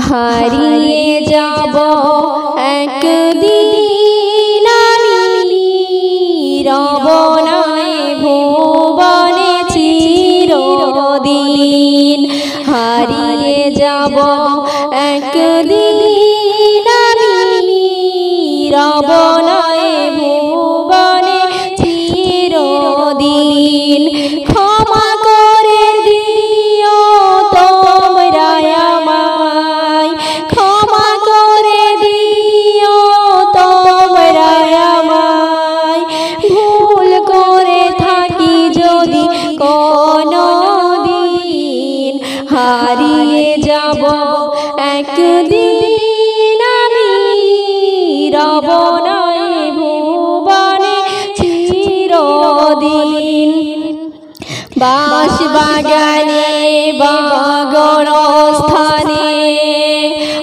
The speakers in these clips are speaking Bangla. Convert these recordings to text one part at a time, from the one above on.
হারিয়ে যাব একদিন আমি রব নাই ভুবনে চিরদিন। হারিয়ে যাব একদিন আমি রব নাই ভুবনে চিরদিন। ক্ষমা করে দিও তোমরা আমায়, ক্ষমা করে দিও তোমরা আমায়। ভুল করে থাকি যদি কোনো দিন, হারিয়ে যাব একদিন আমি রব নাই ভুবনে চিরদিন। বাঁশ বাগানে বাগর স্থানে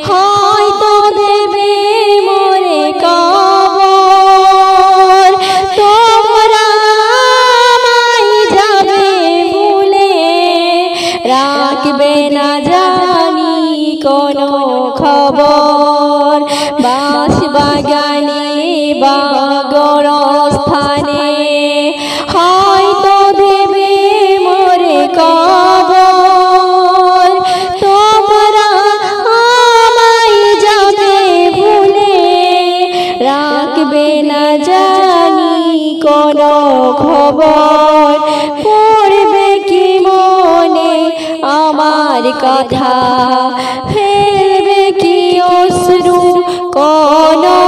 হয়তো দেবে মোরে কবর। তোমরা আমায় যাবে ভুলে, রাখবে না জানি কোনো খবর। বাঁশ বাগানে বাগর স্থানে হয়তো দেবে মোরে কবর। তোমরা আমায় যাবে ভুলে, রাখবে না জানি কোনো খবর। পড়বে কি মনে আমার কথা, ফেলবে কি অশ্রু কোনো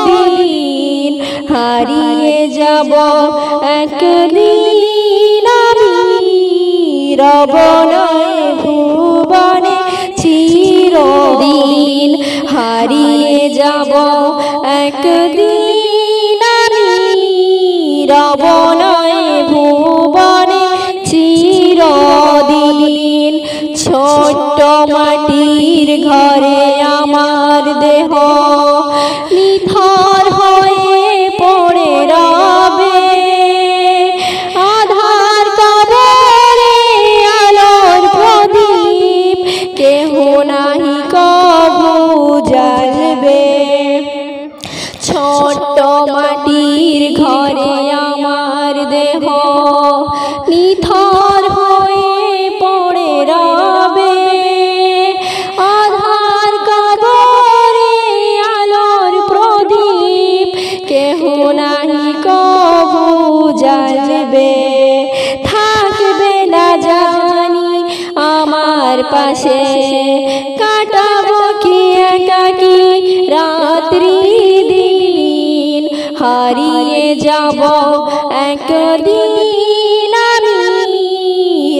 দিন। হারিয়ে যাব একদিন আমি রব নাই ভুবনে চিরদিন। হারিয়ে যাব একদিন আমি রব নাই ভুবনে চিরদিন। ছোট্ট মাটির ঘরে আমার দেহ নিথর হয়ে পড়ে রবে। আধার কবরে আলোর প্রদীপ কেহ নাহি কবু জ্বালবে। ছোট্ট মাটির ঘরে আমার দেহ নিথর হয়ে পড়ে রবে। আধার কবরে আলোর প্রদীপ কেহ নাহি কবু জ্বালবে। থাকবে না জানি আমার পাশে, কাটাবো কি একাকী রাত্রি দিন। হারিয়ে যাব একদিন আমি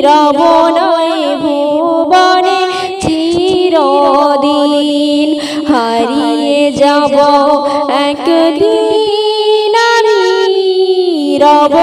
রব নাই ভুবনে চিরদিন। হারিয়ে যাব একদিন আমি রব